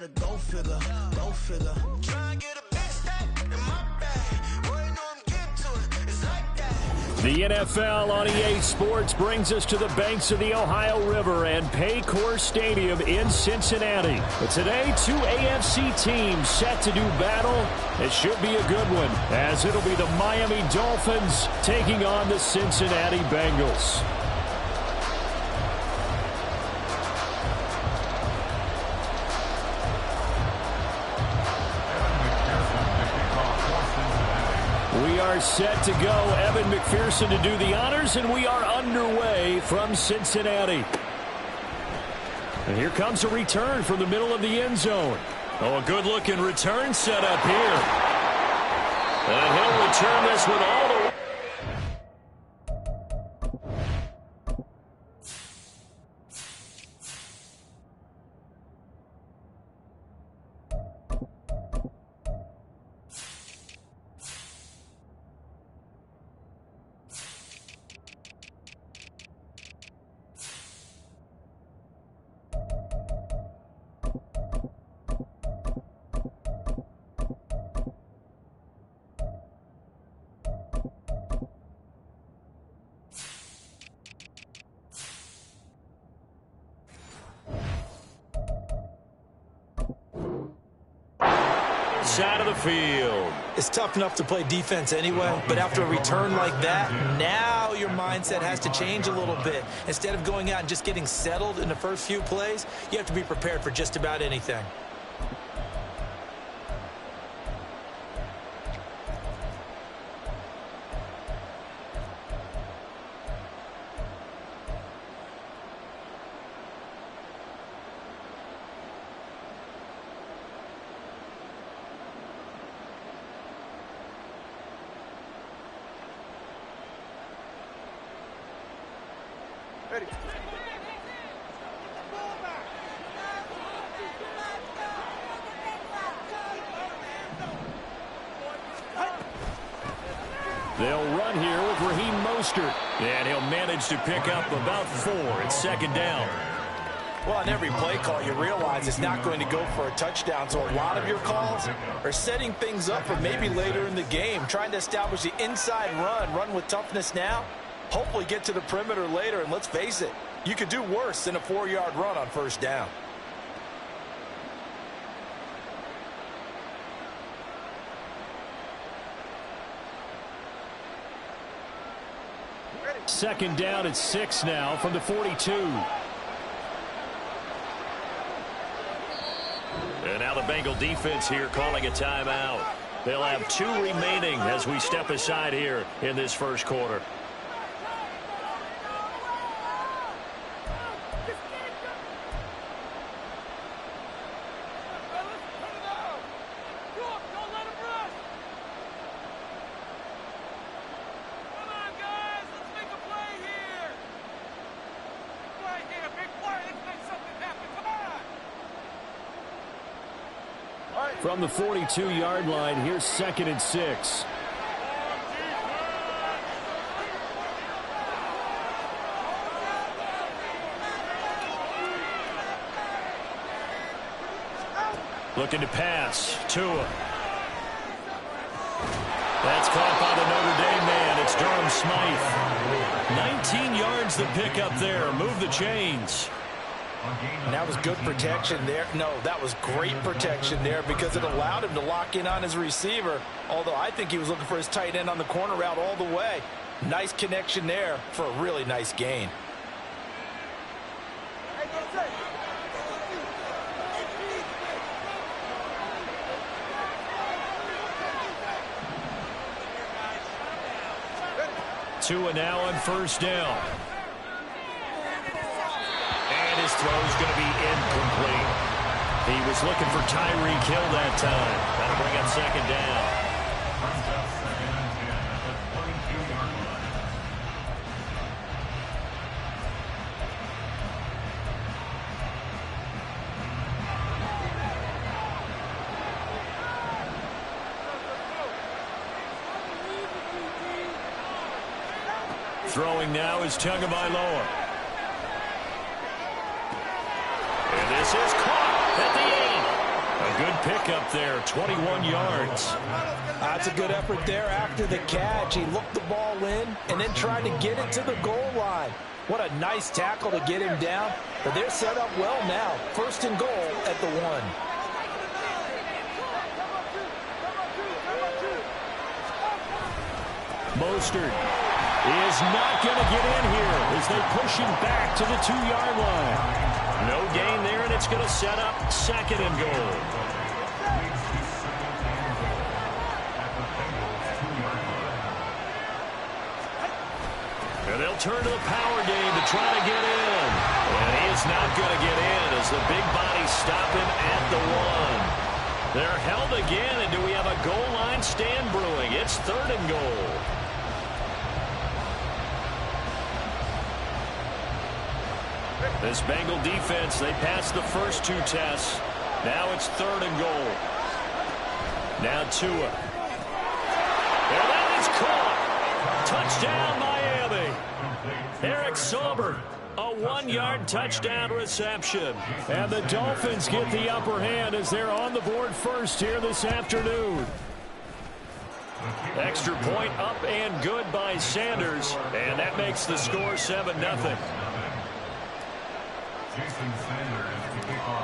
better go figure, go figure. Try and get a big stack in my bag. Boy, you know I'm getting to it. It's like that. The NFL on EA Sports brings us to the banks of the Ohio River and Paycor Stadium in Cincinnati. But today, two AFC teams set to do battle. It should be a good one, as it'll be the Miami Dolphins taking on the Cincinnati Bengals. We are set to go. Evan McPherson to do the honors, and we are underway from Cincinnati. And here comes a return from the middle of the end zone. Oh, a good-looking return set up here. And he'll return this with all the... Side of the field. It's tough enough to play defense anyway, but after a return like that, now your mindset has to change a little bit. Instead of going out and just getting settled in the first few plays, you have to be prepared for just about anything. They'll run here with Raheem Mostert, and he'll manage to pick up about 4 at second down. Well, on every play call, you realize it's not going to go for a touchdown, so a lot of your calls are setting things up for maybe later in the game, trying to establish the inside run with toughness now, hopefully get to the perimeter later, and let's face it, you could do worse than a 4-yard run on first down. Second down at 6 now from the 42. And now the Bengal defense here calling a timeout. They'll have 2 remaining as we step aside here in this first quarter. From the 42-yard line, here's 2nd and 6. Looking to pass. Tua. That's caught by the Notre Dame man. It's Durham Smythe. 19 yards the pickup there. Move the chains. And that was good protection there. No, that was great protection there because it allowed him to lock in on his receiver, although I think he was looking for his tight end on the corner route all the way. Nice connection there for a really nice gain. Tua now on first down. His throw is going to be incomplete. He was looking for Tyreek Hill that time. That'll bring up second down. Throwing now is Tagovailoa. This is caught at the 8. pickup there, 21 yards. That's a good effort there after the catch. He looked the ball in and then tried to get it to the goal line. What a nice tackle to get him down. But they're set up well now. First and goal at the 1. Mostert is not going to get in here as they push him back to the 2-yard line. No gain there, and it's going to set up second and goal. And they'll turn to the power game to try to get in. And he is not going to get in as the big bodies stop him at the 1. They're held again, and do we have a goal line stand brewing? It's third and goal. This Bengal defense, they passed the first 2 tests. Now it's third and goal. Now Tua. And that is caught. Touchdown, Miami. Eric Sauber, a 1-yard touchdown reception. And the Dolphins get the upper hand as they're on the board first here this afternoon. Extra point up and good by Sanders. And that makes the score 7-0.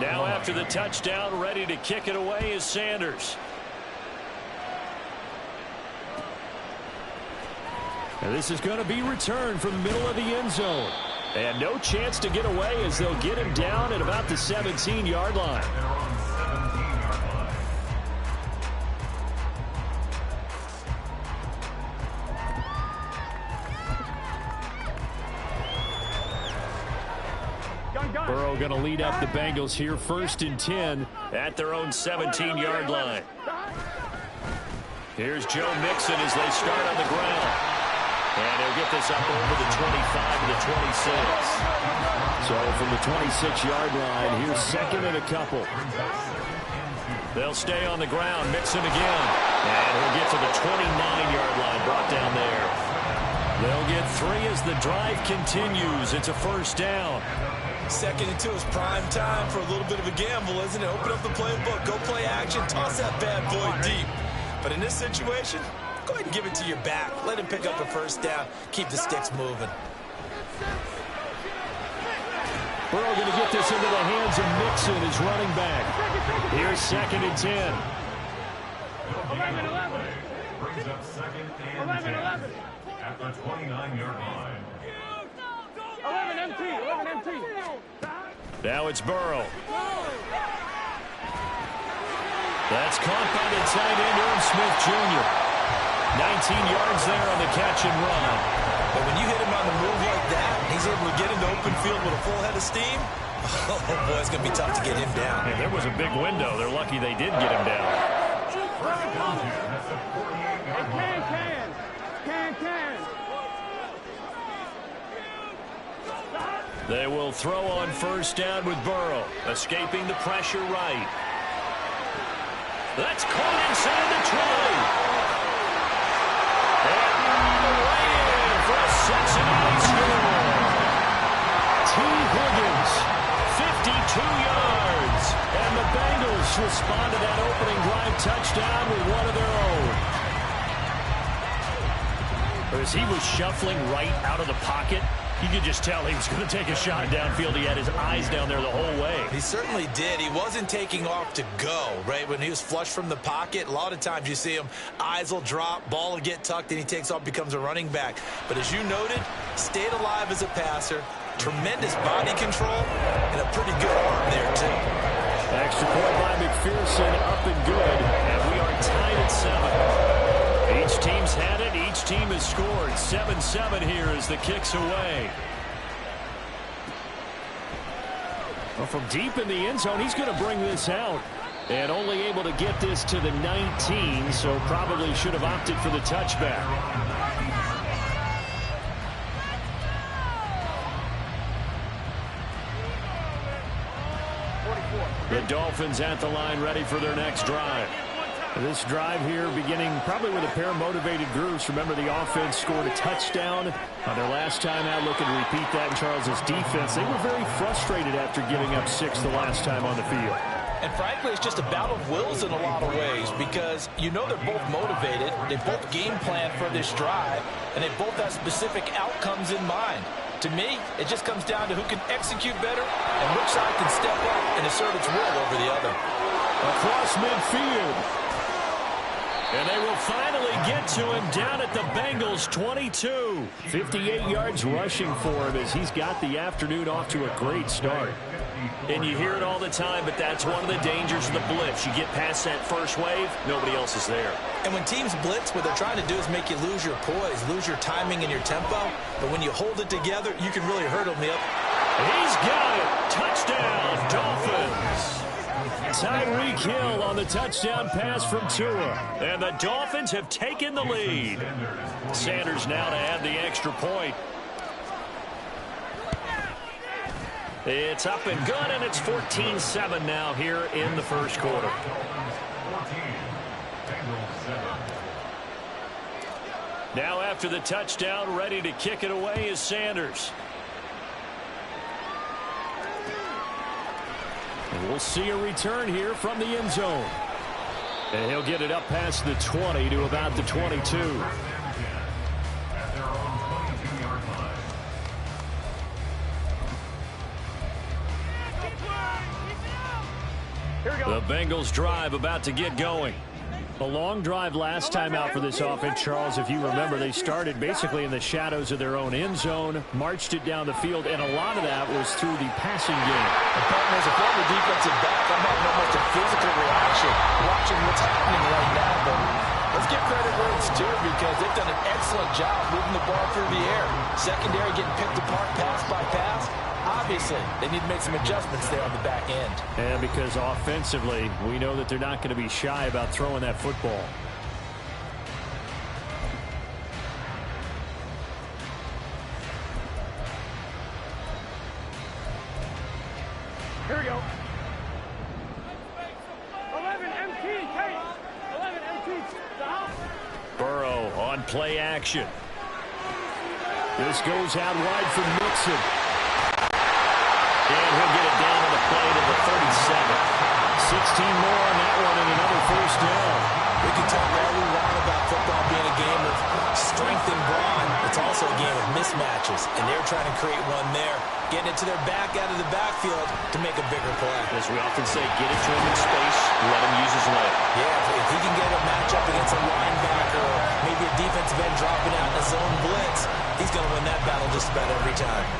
Now after the touchdown, ready to kick it away is Sanders. And this is going to be returned from the middle of the end zone. And no chance to get away as they'll get him down at about the 17-yard line. Burrow going to lead up the Bengals here, first and 10 at their own 17-yard line. Here's Joe Mixon as they start on the ground. And he'll get this up over the 25 to the 26. So from the 26-yard line, here's second and a couple. They'll stay on the ground. Mixon again. And he'll get to the 29-yard line, brought down there. They'll get 3 as the drive continues. It's a first down. Second and 2 is prime time for a little bit of a gamble, isn't it? Open up the playbook, go play action, toss that bad boy deep. But in this situation, go ahead and give it to your back. Let him pick up a first down. Keep the sticks moving. Burrow going to get this into the hands of Mixon, his running back. Here's second and 10. 11. Brings up second and 10 at the 29-yard line. 11 MT. Now it's Burrow. That's caught by the tight end, Irv Smith Jr. 19 yards there on the catch and run. But when you hit him on the move like that, he's able to get into open field with a full head of steam. Oh, boy, it's going to be tough to get him down. Yeah, there was a big window. They're lucky they did get him down. Can. They will throw on first down with Burrow, escaping the pressure right. That's caught inside the 20. And right in for a Cincinnati score. T. Higgins, 52 yards. And the Bengals respond to that opening drive touchdown with one of their own. As he was shuffling right out of the pocket, you could just tell he was going to take a shot downfield. He had his eyes down there the whole way. He certainly did. He wasn't taking off to go, right? When he was flush from the pocket, a lot of times you see him, eyes will drop, ball will get tucked, and he takes off, becomes a running back. But as you noted, stayed alive as a passer, tremendous body control, and a pretty good arm there, too. Extra point by McPherson, up and good, and we are tied at 7. Each team's had it. Each team has scored. 7-7 here as the kick's away. Well, from deep in the end zone, he's going to bring this out. And only able to get this to the 19, so probably should have opted for the touchback. The Dolphins at the line, ready for their next drive. This drive here beginning probably with a pair of motivated groups. Remember, the offense scored a touchdown on their last time out, looking to repeat that in Charles's defense. They were very frustrated after giving up 6 the last time on the field. And frankly, it's just a battle of wills in a lot of ways because you know they're both motivated, they both game plan for this drive, and they both have specific outcomes in mind. To me, it just comes down to who can execute better and which side can step up and assert its will over the other. Across midfield. And they will finally get to him down at the Bengals 22. 58 yards rushing for him as he's got the afternoon off to a great start. And you hear it all the time, but that's one of the dangers of the blitz. You get past that first wave, nobody else is there. And when teams blitz, what they're trying to do is make you lose your poise, lose your timing and your tempo. But when you hold it together, you can really hurt them. He's got it. Touchdown, Dolphins. Tyreek Hill on the touchdown pass from Tua. And the Dolphins have taken the lead. Sanders now to add the extra point. It's up and good, and it's 14-7 now here in the first quarter. 14, Bengals 7. Now after the touchdown, ready to kick it away is Sanders. And we'll see a return here from the end zone. And he'll get it up past the 20 to about the 22. At their own 22-yard line. The Bengals drive about to get going. A long drive last time out for this offense, Charles. If you remember, they started basically in the shadows of their own end zone, marched it down the field, and a lot of that was through the passing game. As a former defensive back, I'm having almost a physical reaction watching what's happening right now. But let's give credit where it's due because they've done an excellent job moving the ball through the air. Secondary getting picked apart pass by pass. Obviously, they need to make some adjustments there on the back end. And because offensively, we know that they're not going to be shy about throwing that football. Here we go. 11 MT, Kate. 11 MT. Burrow on play action. This goes out wide for Mixon. And he'll get it down on the play to the 37. 16 more on that one and another first down. We can talk all we want about football being a game of strength and brawn. It's also a game of mismatches, and they're trying to create one there, getting it to their back out of the backfield to make a bigger play. As we often say, get it to him in space, let him use his leg. Yeah, if he can get a matchup against a linebacker or maybe a defensive end dropping out in a zone blitz, he's going to win that battle just about every time.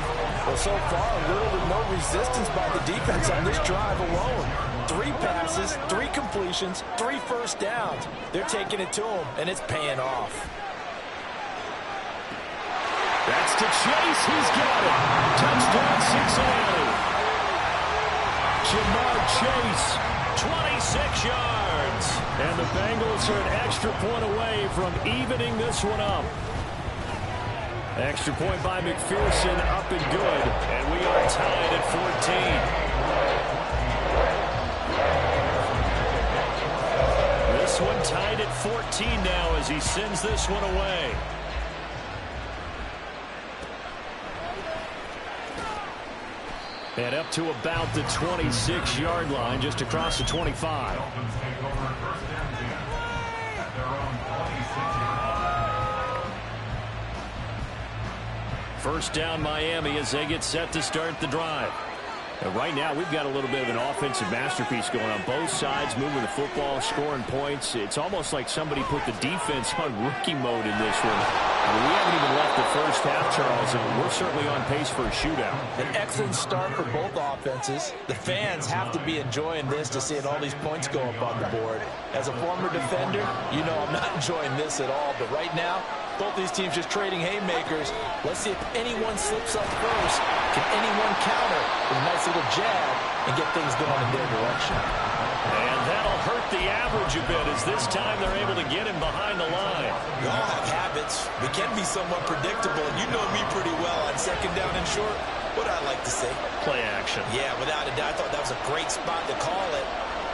Well, so far, little to no resistance by the defense on this drive alone. 3 passes, 3 completions, 3 first downs. They're taking it to him, and it's paying off. That's to Chase. He's got it. Touchdown, Cincinnati. Jamar Chase, 26 yards. And the Bengals are an extra point away from evening this one up. Extra point by McPherson, up and good. And we are tied at 14. This one tied at 14 now as he sends this one away. And up to about the 26-yard line, just across the 25. Dolphins take over first and 10 at their own 26-yard line. First down Miami as they get set to start the drive. And right now we've got a little bit of an offensive masterpiece going on. Both sides moving the football, scoring points. It's almost like somebody put the defense on rookie mode in this one. I mean, we haven't even left the first half, Charles, and we're certainly on pace for a shootout. An excellent start for both offenses. The fans have to be enjoying this to see all these points go up on the board. As a former defender, you know I'm not enjoying this at all. But right now, both these teams just trading haymakers. Let's see if anyone slips up first. Can anyone counter with a nice little jab and get things going in their direction? And that'll hurt the average a bit as this time they're able to get him behind the line. We all have habits. We can be somewhat predictable, and you know me pretty well on second down and short. What I like to say? Play action. Yeah, without a doubt. I thought that was a great spot to call it.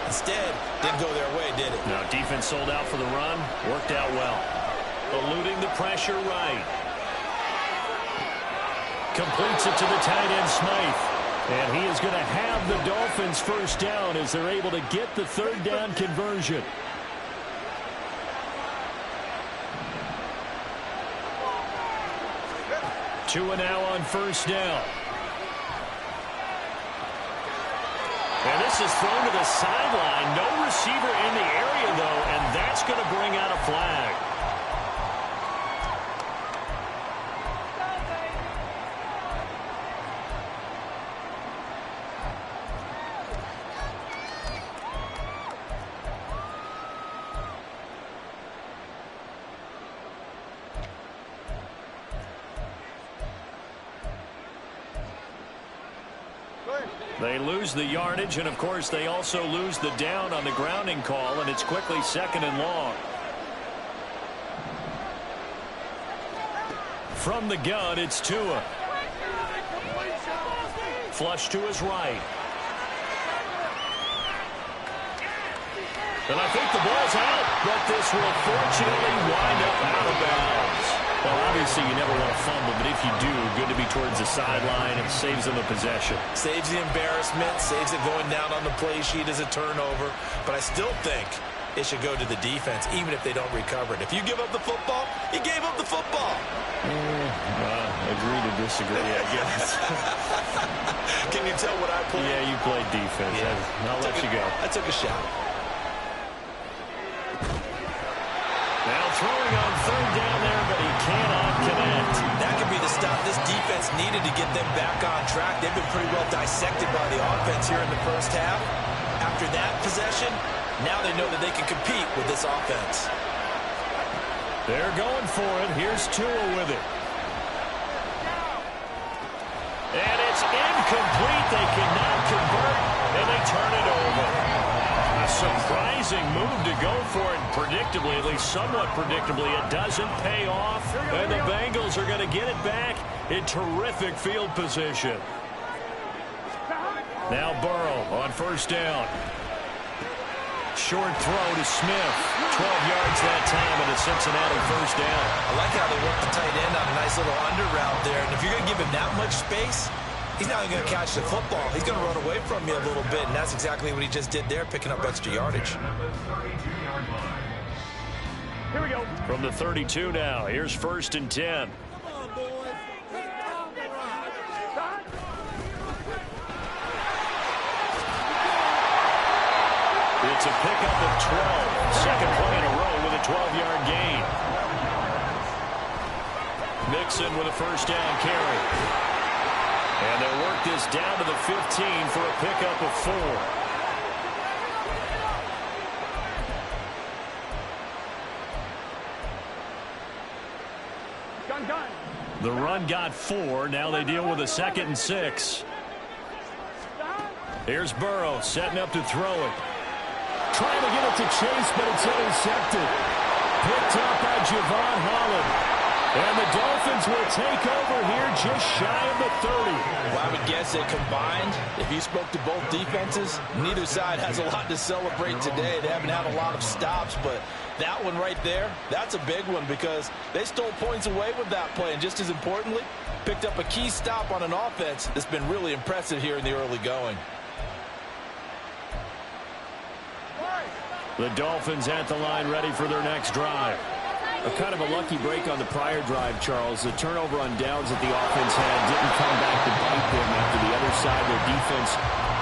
Instead, didn't go their way, did it? No, defense sold out for the run. Worked out well. Eluding the pressure right. Completes it to the tight end, Smythe. And he is going to have the Dolphins first down as they're able to get the third down conversion. Tua now on first down. And this is thrown to the sideline. No receiver in the area, though, and that's going to bring out a flag. They lose the yardage, and of course they also lose the down on the grounding call, and it's quickly second and long. From the gun, it's Tua. Flush to his right. And I think the ball's out, but this will fortunately wind up out of bounds. Well, obviously you never want to fumble, but if you do, good to be towards the sideline and saves them a possession. Saves the embarrassment, saves it going down on the play sheet as a turnover. But I still think it should go to the defense, even if they don't recover it. If you give up the football, you gave up the football. Agree to disagree, I guess. Can you tell what I played? Yeah, you played defense. Yeah. I'll let you go. I took a shot. Now throwing on third down there, but he cannot connect. That could be the stop this defense needed to get them back on track. They've been pretty well dissected by the offense here in the first half. After that possession, now they know that they can compete with this offense. They're going for it. Here's Tua with it. And it's incomplete. They cannot convert, and they turn it over. A surprising move to go for it, predictably, at least somewhat predictably. It doesn't pay off, and the Bengals are going to get it back in terrific field position. Now Burrow on first down. Short throw to Smith. 12 yards that time, and a Cincinnati first down. I like how they work the tight end on a nice little under route there, and if you're going to give him that much space, he's not going to catch the football. He's going to run away from you a little bit, and that's exactly what he just did there, picking up extra yardage. Here we go. From the 32 now, here's first and 10. It's a pickup of 12. Second play in a row with a 12-yard gain. Mixon with a first down carry. And they'll work this down to the 15 for a pickup of 4. Gun. The run got 4. Now they deal with a 2nd and 6. Here's Burrow setting up to throw it. Trying to get it to Chase, but it's intercepted. Picked up by Javon Holland. And the Dolphins will take over here just shy of the 30. Well, I would guess that combined, if you spoke to both defenses, neither side has a lot to celebrate today. They haven't had a lot of stops, but that one right there, that's a big one because they stole points away with that play. And just as importantly, picked up a key stop on an offense that's been really impressive here in the early going. The Dolphins at the line ready for their next drive. A kind of a lucky break on the prior drive, Charles. The turnover on downs that the offense had didn't come back to bite them after the other side. Their defense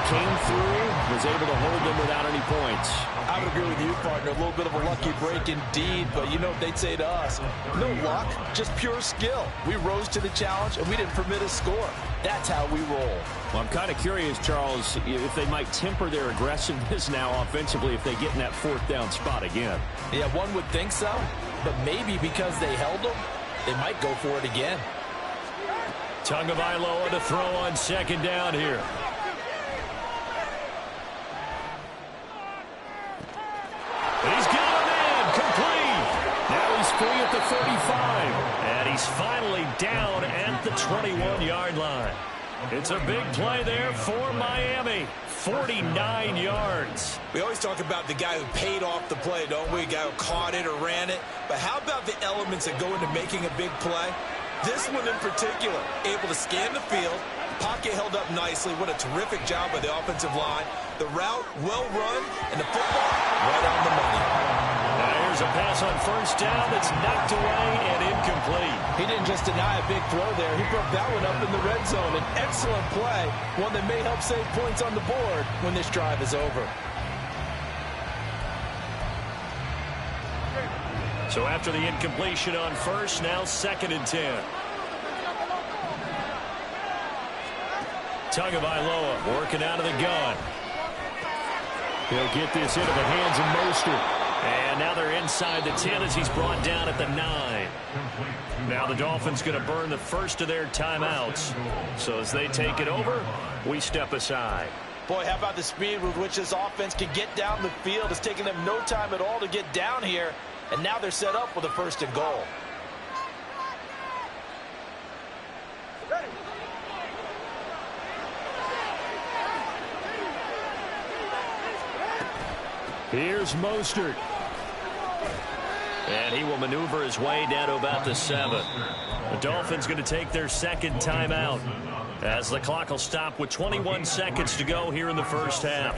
came through, was able to hold them without any points. I would agree with you, partner. A little bit of a lucky break indeed, but you know what they'd say to us? No luck, just pure skill. We rose to the challenge, and we didn't permit a score. That's how we roll. Well, I'm kind of curious, Charles, if they might temper their aggressiveness now offensively if they get in that 4th down spot again. Yeah, one would think so, but maybe because they held them, they might go for it again. Tagovailoa to throw on 2nd down here. He's got a man, complete. Now he's free at the 35, and he's finally down at the 21-yard line. It's a big play there for Miami. 49 yards. We always talk about the guy who paid off the play, don't we? A guy who caught it or ran it. But how about the elements that go into making a big play? This one in particular, able to scan the field, pocket held up nicely. What a terrific job by the offensive line. The route well run, and the football right on the money. Now here's a pass on first down that's knocked away and incomplete. He didn't just deny a big throw there. He broke that one up in the red zone. An excellent play, one that may help save points on the board when this drive is over. So after the incompletion on first, now 2nd and 10. Tagovailoa working out of the gun. He'll get this into the hands of Mostert. And now they're inside the 10 as he's brought down at the 9. Now the Dolphins going to burn the first of their timeouts. So as they take it over, we step aside. Boy, how about the speed with which this offense can get down the field? It's taking them no time at all to get down here. And now they're set up with a 1st and goal. Here's Mostert. And he will maneuver his way down to about the 7. The Dolphins going to take their 2nd timeout as the clock will stop with 21 seconds to go here in the first half.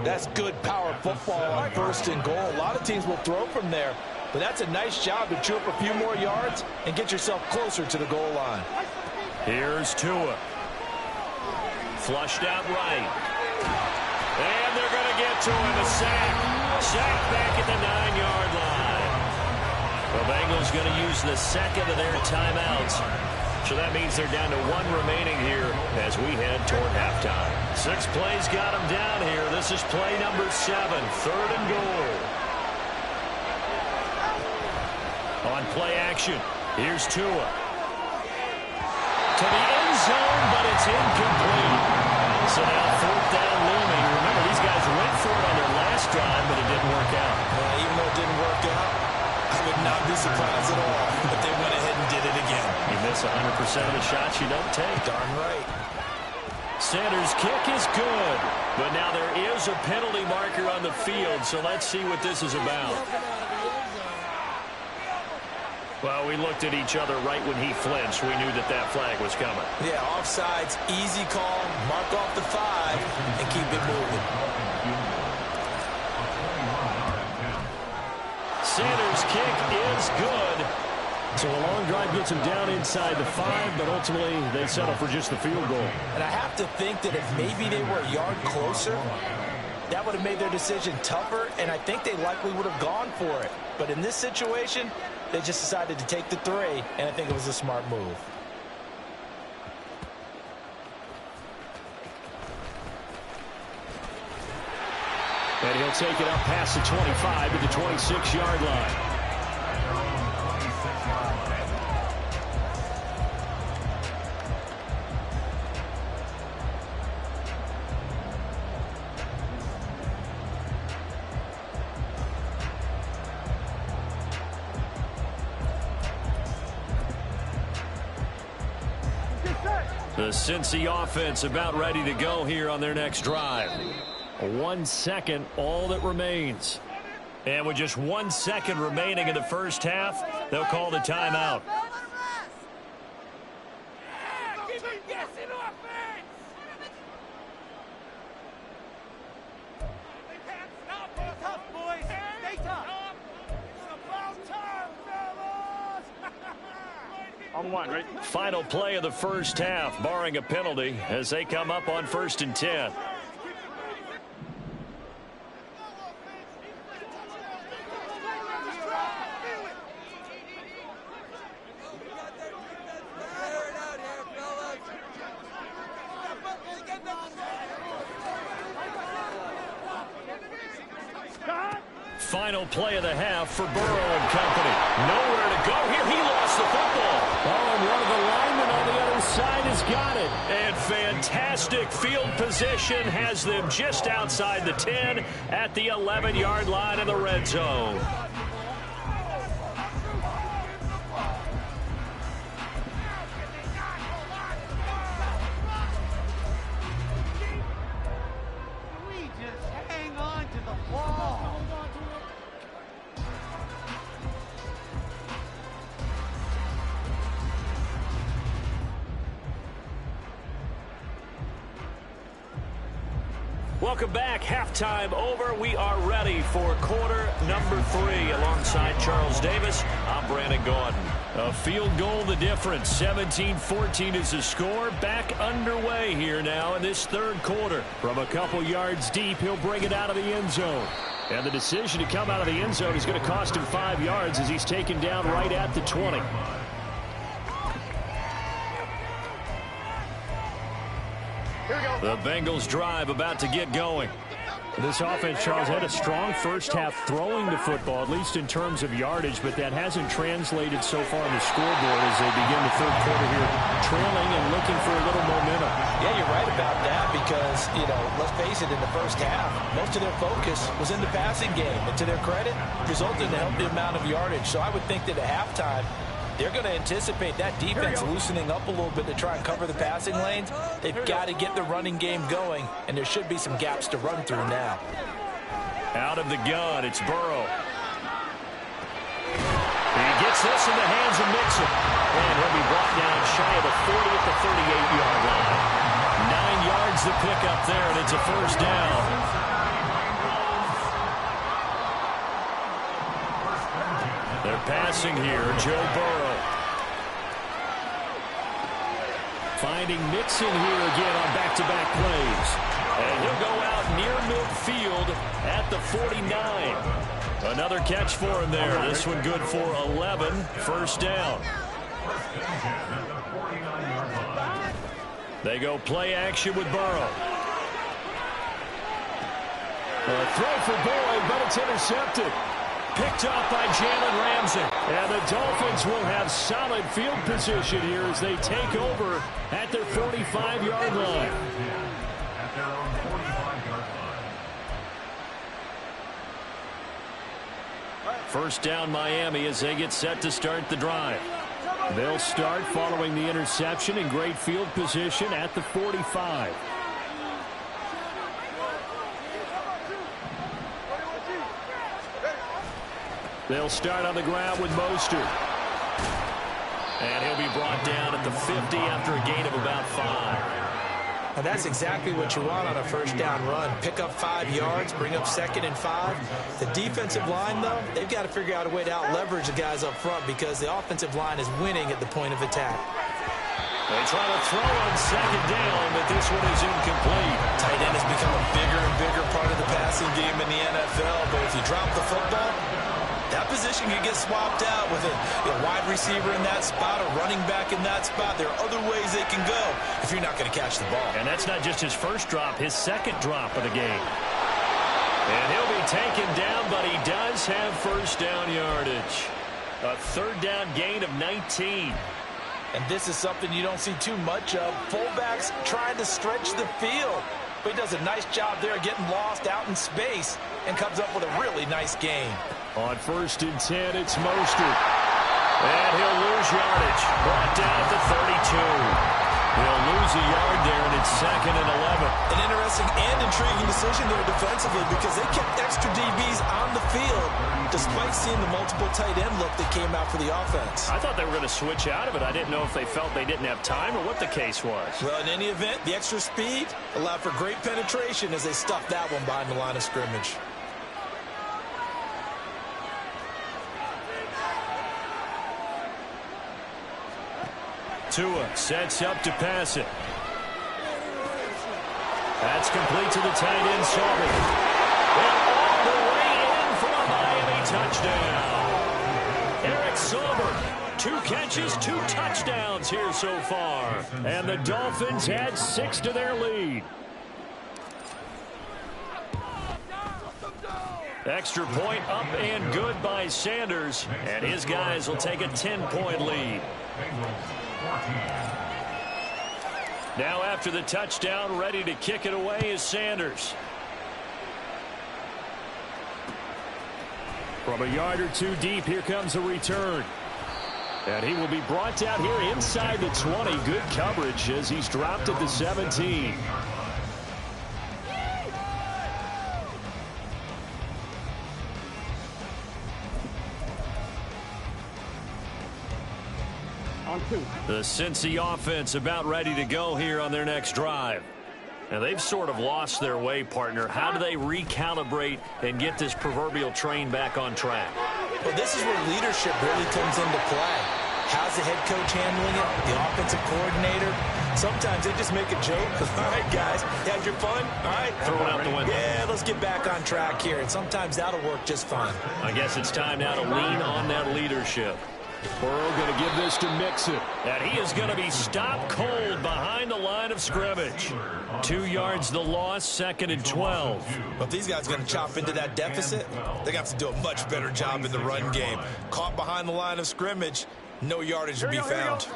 That's good power football on 1st and goal. A lot of teams will throw from there, but that's a nice job to chew up a few more yards and get yourself closer to the goal line. Here's Tua. Flushed out right. And they're going to get to him. A sack. Sack back at the 9-yard line. The Bengals going to use the 2nd of their timeouts. So that means they're down to 1 remaining here as we head toward halftime. 6 plays got them down here. This is play number 7, 3rd and goal. On play action, here's Tua. To the end zone, but it's incomplete. So now 4th down looming. Remember, these guys went for it on their last drive, but it didn't work out. Even though it didn't work out, I would not be surprised at all if they went ahead and did it again. You miss 100% of the shots you don't take. Darn right. Sanders' kick is good, but now there is a penalty marker on the field, so let's see what this is about. Well, we looked at each other right when he flinched. We knew that that flag was coming. Yeah, offsides, easy call, mark off the 5, and keep it moving. Sanders' kick is good. So a long drive gets him down inside the 5, but ultimately they settle for just the field goal. And I have to think that if maybe they were a yard closer, that would have made their decision tougher, and I think they likely would have gone for it. But in this situation, they just decided to take the 3, and I think it was a smart move. And he'll take it up past the 25 to the 26-yard line. The Cincy offense about ready to go here on their next drive. 1 second, all that remains. And with just 1 second remaining in the first half, they'll call the timeout. On 1, right? Final play of the first half, barring a penalty, as they come up on 1st and 10. Final play of the half for Burrow and company. Nowhere to go here. He lost the football. Oh, and one of the linemen on the other side has got it. And fantastic field position has them just outside the 10 at the 11-yard line in the red zone. Welcome back. Halftime over. We are ready for quarter number 3. Alongside Charles Davis, I'm Brandon Gaudin. A field goal the difference. 17-14 is the score. Back underway here now in this third quarter. From a couple yards deep, he'll bring it out of the end zone. And the decision to come out of the end zone is going to cost him 5 yards as he's taken down right at the 20. The Bengals drive about to get going. This offense, Charles, had a strong first half throwing the football, at least in terms of yardage, but that hasn't translated so far on the scoreboard as they begin the third quarter here, trailing and looking for a little momentum. Yeah, you're right about that because, let's face it, in the first half, most of their focus was in the passing game. And to their credit, resulted in a healthy amount of yardage. So I would think that at halftime, they're going to anticipate that defense loosening up a little bit to try and cover the passing lanes. They've got to get the running game going, and there should be some gaps to run through now. Out of the gun, it's Burrow. He gets this in the hands of Mixon. And he'll be brought down shy of the 40 at the 38-yard line. 9 yards to pick up there, and it's a first down. They're passing here, Joe Burrow. Finding Mixon here again on back-to-back plays. And he'll go out near midfield at the 49. Another catch for him there. This one good for 11. First down. They go play action with Burrow. A throw for Boyd, but it's intercepted. Picked up by Jalen Ramsey. And the Dolphins will have solid field position here as they take over at their 45-yard line. First down Miami as they get set to start the drive. They'll start following the interception in great field position at the 45. They'll start on the ground with Mostert. And he'll be brought down at the 50 after a gain of about 5. And that's exactly what you want on a first down run. Pick up 5 yards, bring up 2nd and 5. The defensive line, though, they've got to figure out a way to out-leverage the guys up front because the offensive line is winning at the point of attack. They try to throw on 2nd down, but this one is incomplete. Tight end has become a bigger and bigger part of the passing game in the NFL, but if you drop the football, that position can get swapped out with a wide receiver in that spot, a running back in that spot. There are other ways they can go if you're not going to catch the ball. And that's not just his first drop, his second drop of the game. And he'll be taken down, but he does have first down yardage. A third down gain of 19. And this is something you don't see too much of. Fullbacks trying to stretch the field. But he does a nice job there getting lost out in space and comes up with a really nice gain. On 1st and 10, it's Mostert. And he'll lose yardage. Brought down at the 32. He'll lose a yard there, and it's 2nd and 11. An interesting and intriguing decision there defensively because they kept extra DBs on the field despite seeing the multiple tight end look that came out for the offense. I thought they were going to switch out of it. I didn't know if they felt they didn't have time or what the case was. Well, in any event, the extra speed allowed for great penetration as they stuffed that one behind the line of scrimmage. Tua sets up to pass it. That's complete to the tight end, Sauber. And all the way in for a Miami touchdown. Eric Sauber, 2 catches, 2 touchdowns here so far. And the Dolphins add 6 to their lead. Extra point up and good by Sanders. And his guys will take a 10-point lead. Now after the touchdown, ready to kick it away is Sanders. From a yard or 2 deep, here comes a return. And he will be brought down here inside the 20. Good coverage as he's dropped at the 17. The Cincy offense about ready to go here on their next drive. And they've sort of lost their way, partner. How do they recalibrate and get this proverbial train back on track? Well, this is where leadership really comes into play. How's the head coach handling it? The offensive coordinator? Sometimes they just make a joke. All right, guys, you had your fun? All right. Throw it out the window. Yeah, let's get back on track here. And sometimes that'll work just fine. I guess it's time now to lean on that leadership. Burrow going to give this to Mixon. And he is going to be stopped cold behind the line of scrimmage. 2 yards the loss, 2nd and 12. But if these guys are going to chop into that deficit, they're going to have to do a much better job in the run game. Caught behind the line of scrimmage, no yardage to be found.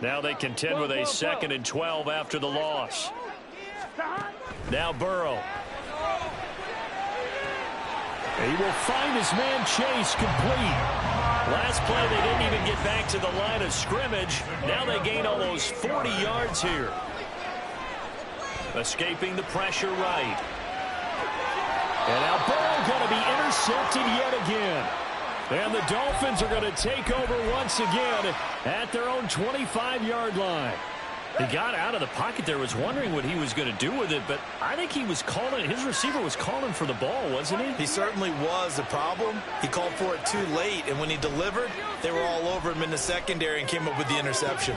Now they contend with a 2nd and 12 after the loss. Now Burrow. And he will find his man Chase complete. Last play, they didn't even get back to the line of scrimmage. Now they gain almost 40 yards here. Escaping the pressure right. And now Burrow going to be intercepted yet again. And the Dolphins are going to take over once again at their own 25-yard line. He got out of the pocket there, was wondering what he was going to do with it, but I think he was calling, his receiver was calling for the ball, wasn't he? He certainly was. The problem, he called for it too late, and when he delivered, they were all over him in the secondary and came up with the interception.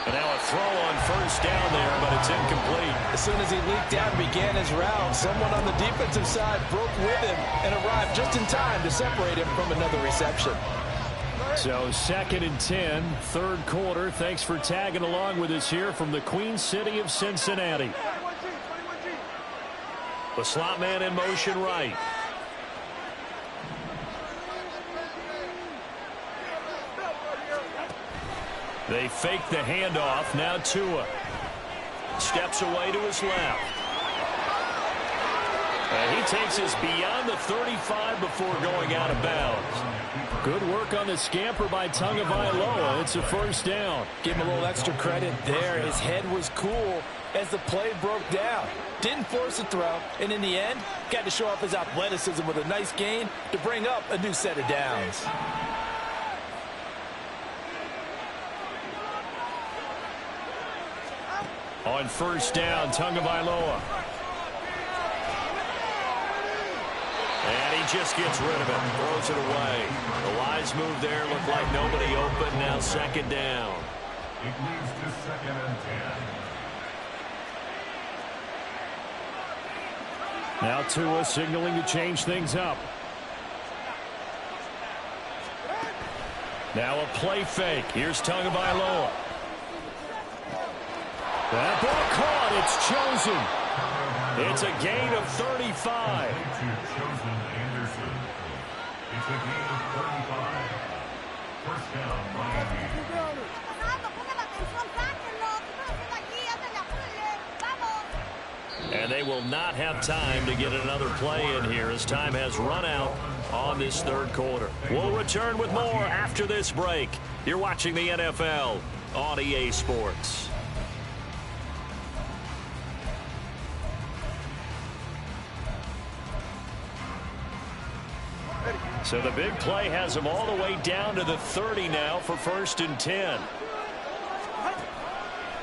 And now a throw on first down there, but it's incomplete. As soon as he leaked out and began his route, someone on the defensive side broke with him and arrived just in time to separate him from another reception. So 2nd and 10, 3rd quarter. Thanks for tagging along with us here from the Queen City of Cincinnati. The slot man in motion right. They fake the handoff. Now Tua steps away to his left. And he takes us beyond the 35 before going out of bounds. Good work on the scamper by Tagovailoa. It's a first down. Give him a little extra credit there. His head was cool as the play broke down. Didn't force a throw, and in the end, got to show off his athleticism with a nice gain to bring up a new set of downs. On first down, Tagovailoa. And he just gets rid of it, throws it away. The wise move there, looked like nobody open. Now 2nd down. It leads to 2nd and 10. Now Tua signaling to change things up. Now a play fake. Here's Tagovailoa. That ball caught. It's chosen. It's a gain of 35. It's a gain of 35. First down, Miami. And they will not have time to get another play in here as time has run out on this 3rd quarter. We'll return with more after this break. You're watching the NFL on EA Sports. So the big play has them all the way down to the 30 now for 1st and 10.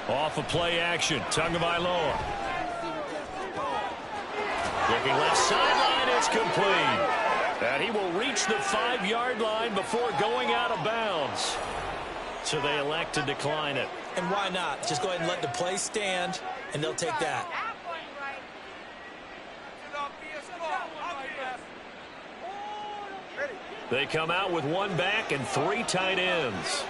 Off of play action, Tagovailoa. Looking left sideline, it's complete. And he will reach the 5-yard line before going out of bounds. So they elect to decline it. And why not? Just go ahead and let the play stand, and they'll take that. They come out with 1 back and 3 tight ends.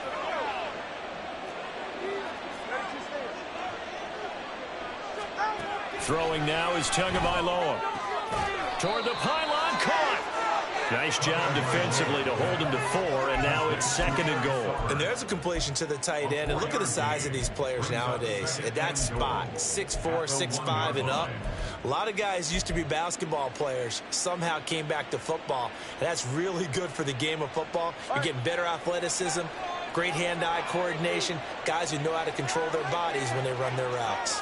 Throwing now is Tagovailoa. Toward the pylon, caught. Nice job defensively to hold him to 4, and now it's 2nd and goal. And there's a completion to the tight end. And look at the size of these players nowadays. At that spot, 6'4", 6'5", and up. A lot of guys used to be basketball players, somehow came back to football. And that's really good for the game of football. You're getting better athleticism, great hand-eye coordination, guys who know how to control their bodies when they run their routes.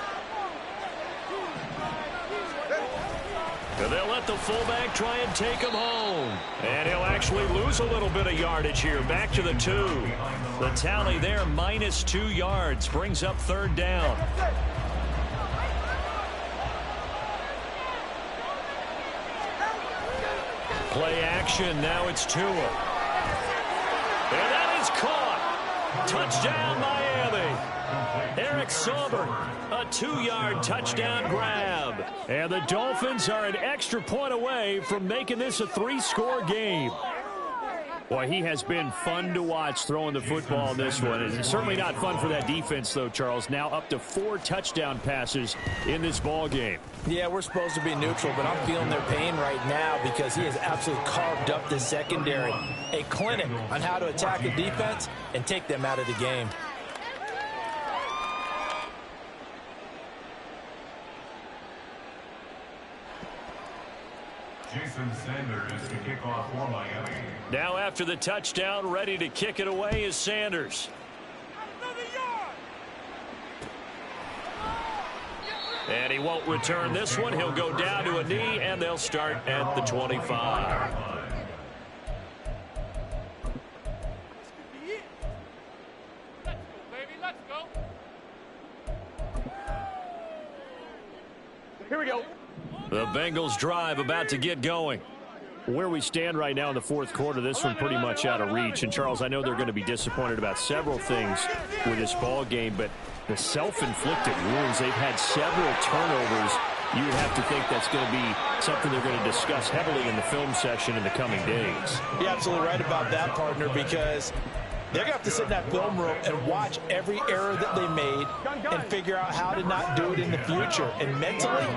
And they'll let the fullback try and take him home. And he'll actually lose a little bit of yardage here. Back to the 2. The tally there, -2 yards. Brings up 3rd down. Play action. Now it's Tua. And that is caught. Touchdown, Miami. Eric Sauber, a 2-yard touchdown grab. And the Dolphins are an extra point away from making this a 3-score game. Boy, he has been fun to watch throwing the football in this one. It's certainly not fun for that defense, though, Charles. Now up to 4 touchdown passes in this ball game. Yeah, we're supposed to be neutral, but I'm feeling their pain right now because he has absolutely carved up the secondary. A clinic on how to attack a defense and take them out of the game. Jason Sanders to kick off for Miami. Now after the touchdown, ready to kick it away is Sanders. And he won't return this one. He'll go down to a knee, and they'll start at the 25. Here we go. The Bengals drive about to get going. Where we stand right now in the fourth quarter, this one pretty much out of reach. And, Charles, I know they're going to be disappointed about several things with this ball game, but the self-inflicted wounds, they've had several turnovers. You would have to think that's going to be something they're going to discuss heavily in the film session in the coming days. You're absolutely right about that, partner, because they're going to have to sit in that film room and watch every error that they made and figure out how to not do it in the future. And mentally,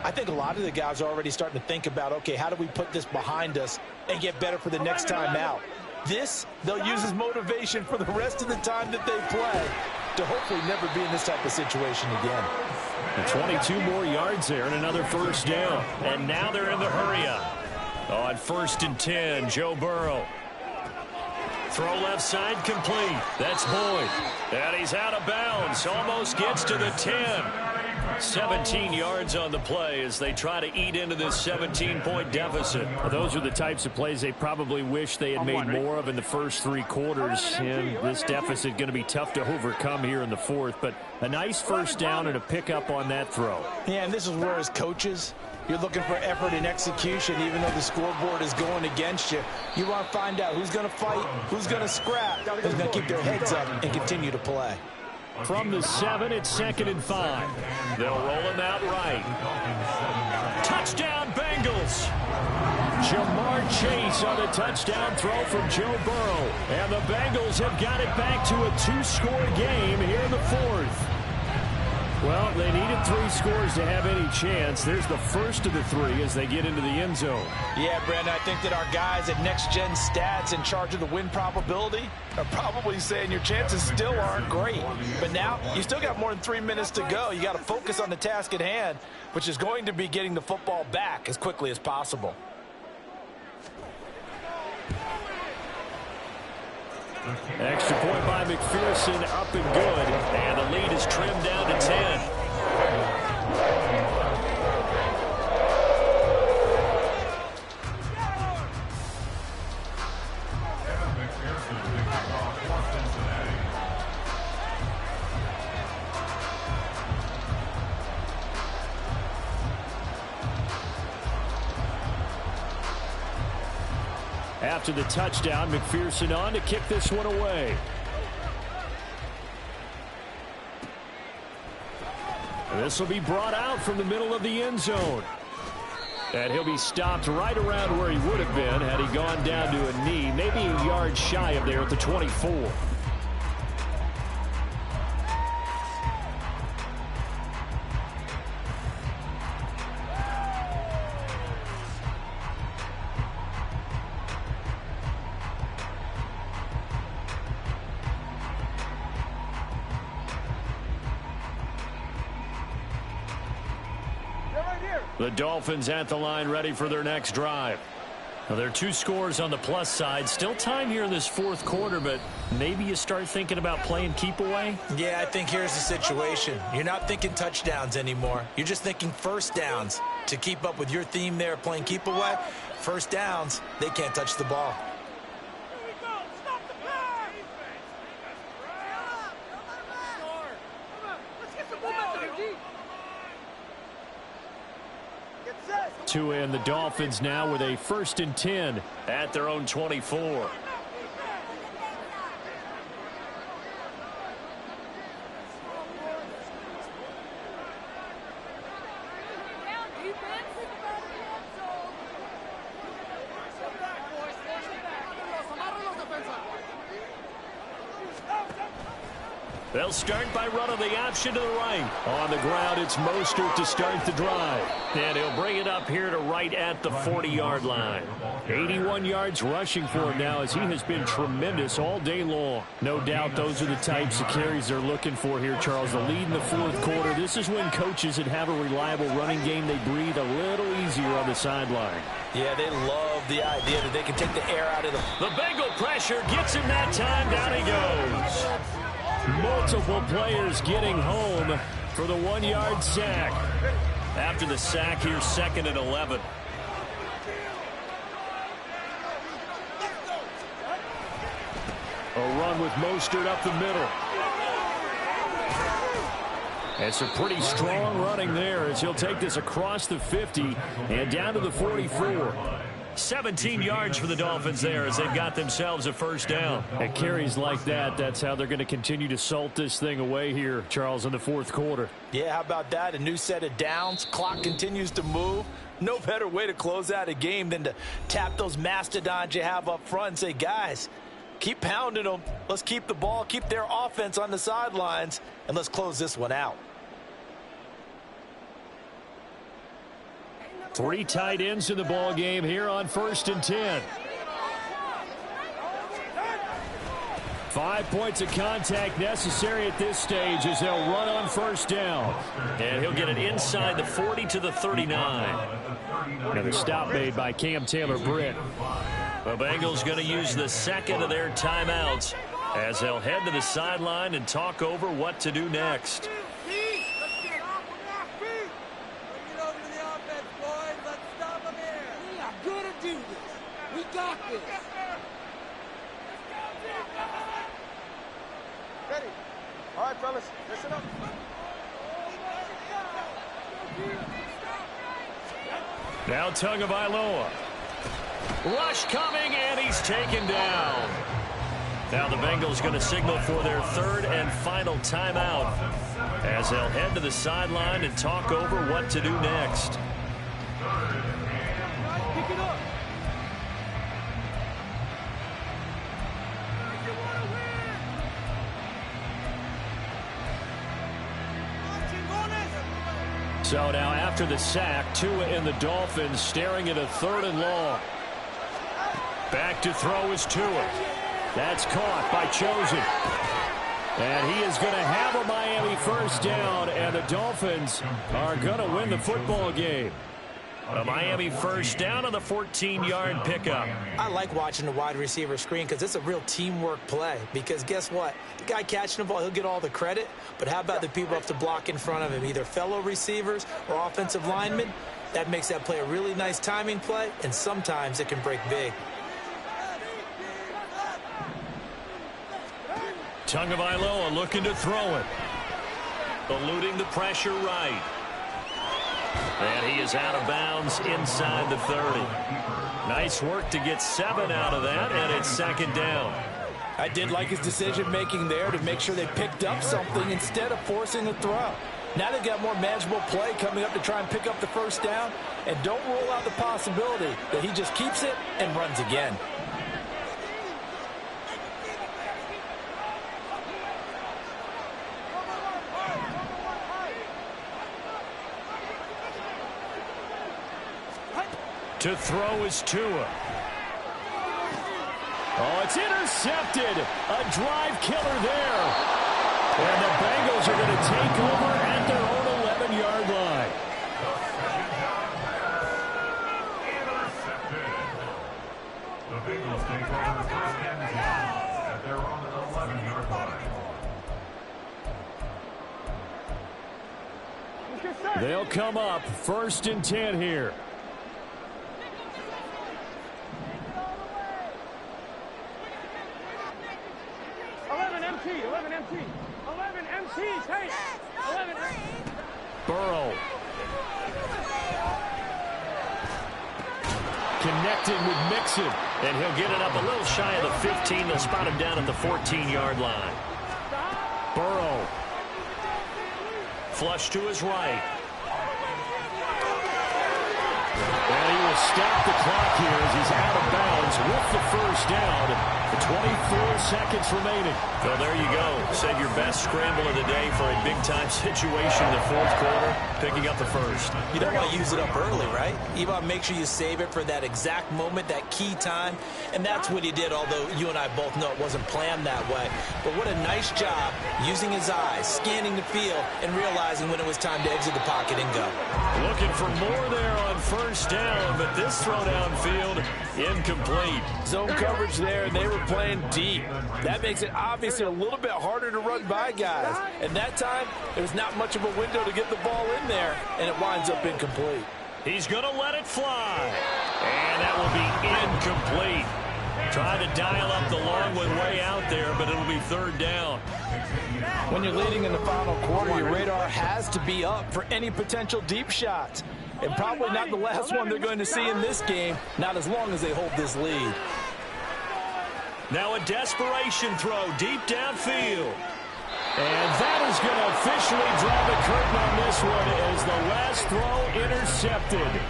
I think a lot of the guys are already starting to think about, okay, how do we put this behind us and get better for the next time out? This, they'll use as motivation for the rest of the time that they play to hopefully never be in this type of situation again. And 22 more yards there and another first down. And now they're in the hurry-up. On 1st and 10, Joe Burrow. Throw left side complete. That's Boyd. And he's out of bounds. Almost gets to the 10. 17 yards on the play as they try to eat into this 17-point deficit. Well, those are the types of plays they probably wish they had made more of in the first 3 quarters. And this deficit going to be tough to overcome here in the fourth. But a nice first down and a pickup on that throw. Yeah, and this is where as coaches, you're looking for effort and execution, even though the scoreboard is going against you. You want to find out who's going to fight, who's going to scrap, who's going to keep their heads up and continue to play. From the 7, it's 2nd and 5. They'll roll him out right. Touchdown, Bengals. Jamar Chase on a touchdown throw from Joe Burrow. And the Bengals have got it back to a 2-score game here in the fourth. Well, they needed 3 scores to have any chance. There's the first of the 3 as they get into the end zone. Yeah, Brandon, I think that our guys at Next Gen Stats in charge of the win probability are probably saying your chances still aren't great. But now you still got more than 3 minutes to go. You got to focus on the task at hand, which is going to be getting the football back as quickly as possible. Extra point by McPherson, up and good. And the lead is trimmed down to 10. After the touchdown, McPherson on to kick this one away. This will be brought out from the middle of the end zone. And he'll be stopped right around where he would have been had he gone down to a knee, maybe a yard shy of there at the 24. The Dolphins at the line ready for their next drive. Now, there are 2 scores on the plus side. Still time here in this fourth quarter, but maybe you start thinking about playing keep away? Yeah, I think here's the situation. You're not thinking touchdowns anymore. You're just thinking first downs. To keep up with your theme there, playing keep away, first downs, they can't touch the ball. Tua and the Dolphins now with a 1st and 10 at their own 24. They'll start by running the option to the right. On the ground, it's Mostert to start the drive. And he'll bring it up here to right at the 40-yard line. 81 yards rushing for him now as he has been tremendous all day long. No doubt those are the types of carries they're looking for here, Charles. The lead in the 4th quarter. This is when coaches that have a reliable running game, they breathe a little easier on the sideline. Yeah, they love the idea that they can take the air out of The Bengal pressure gets him that time. Down he goes. Multiple players getting home for the 1-yard sack. After the sack, here's 2nd and 11. A run with Mostert up the middle. It's a pretty strong running there as he'll take this across the 50 and down to the 44. 17 yards for the Dolphins there as they've got themselves a 1st down. At carries like that, that's how they're going to continue to salt this thing away here, Charles, in the 4th quarter. Yeah, how about that? A new set of downs. Clock continues to move. No better way to close out a game than to tap those mastodons you have up front and say, guys, keep pounding them. Let's keep the ball, keep their offense on the sidelines, and let's close this one out. 3 tight ends in the ball game here on 1st and 10. 5 points of contact necessary at this stage as they'll run on 1st down. And he'll get it inside the 40 to the 39. And a stop made by Cam Taylor-Britt. The Bengals going to use the 2nd of their timeouts as they'll head to the sideline and talk over what to do next. Ready. All right, fellas, listen up. Now Tagovailoa. Rush coming, and he's taken down. Now the Bengals going to signal for their 3rd and final timeout as they'll head to the sideline and talk over what to do next. So now after the sack, Tua and the Dolphins staring at a 3rd and long. Back to throw is Tua. That's caught by Chosen. And he is going to have a Miami 1st down, and the Dolphins are going to win the football game. A Miami 1st down on the 14-yard pickup. I like watching the wide receiver screen because it's a real teamwork play. Because guess what? The guy catching the ball, he'll get all the credit. But how about the people up to block in front of him, either fellow receivers or offensive linemen? That makes that play a really nice timing play, and sometimes it can break big. Tagovailoa looking to throw it. Eluding the pressure right. And he is out of bounds inside the 30. Nice work to get 7 out of that, and it's 2nd down. I did like his decision-making there to make sure they picked up something instead of forcing a throw. Now they've got more manageable play coming up to try and pick up the 1st down, and don't rule out the possibility that he just keeps it and runs again. To throw is Tua. Oh, it's intercepted. A drive killer there. And the Bengals are going to take over at their own 11-yard line. Intercepted. The Bengals take over 1st and 10 at their own 11-yard line. They'll come up 1st and 10 here. 11 MT. 11 MT. Take. 11 Burrow. connected with Mixon. And he'll get it up a little shy of the 15. They'll spot him down at the 14-yard line. Burrow. Flush to his right. And he will stop the clock here as he's out of bounds with the first down. 24 seconds remaining. Well, there you go. Save your best scramble of the day for a big-time situation in the fourth quarter, picking up the first. You don't want to use it up early, right? You want to make sure you save it for that exact moment, that key time. And that's what he did, although you and I both know it wasn't planned that way. But what a nice job using his eyes, scanning the field, and realizing when it was time to exit the pocket and go. Looking for more there on first down, but this throw downfield incomplete. Zone coverage there, and they were playing deep. That makes it obviously a little bit harder to run by guys. And that time, there's not much of a window to get the ball in there, and it winds up incomplete. He's going to let it fly. And that will be incomplete. Trying to dial up the long one way out there, but it'll be third down. When you're leading in the final quarter, your radar has to be up for any potential deep shots. And probably not the last one they're going to see in this game, not as long as they hold this lead. Now a desperation throw deep downfield. And that is going to officially draw the curtain on this one as the last throw intercepted.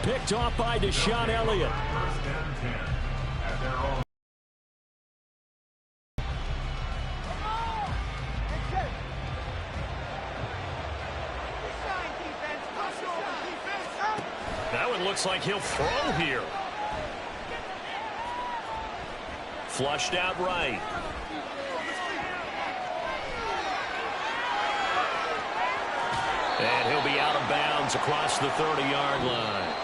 Picked off by Deshaun Elliott. That one looks like he'll throw here. Flushed out right. And he'll be out of bounds across the 30-yard line.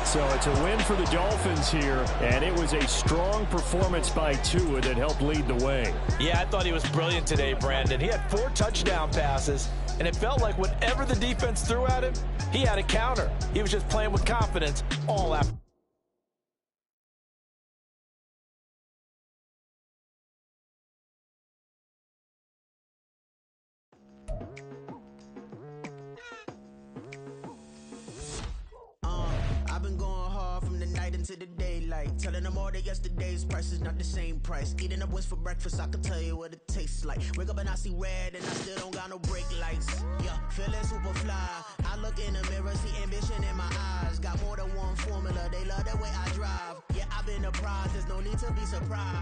So it's a win for the Dolphins here, and it was a strong performance by Tua that helped lead the way. Yeah, I thought he was brilliant today, Brandon. He had 4 touchdown passes, and it felt like whatever the defense threw at him, he had a counter. He was just playing with confidence all after. I've been going hard from the night into the daylight, telling them all that yesterday's price is not the same price. Eating up what's for breakfast, I can tell you what it tastes like. Wake up and I see red and I still don't got no brake lights. Yeah, feeling super fly. I look in the mirror, see ambition in my eyes. Got more than one formula, they love the way I drive. Yeah, I've been a prize, there's no need to be surprised.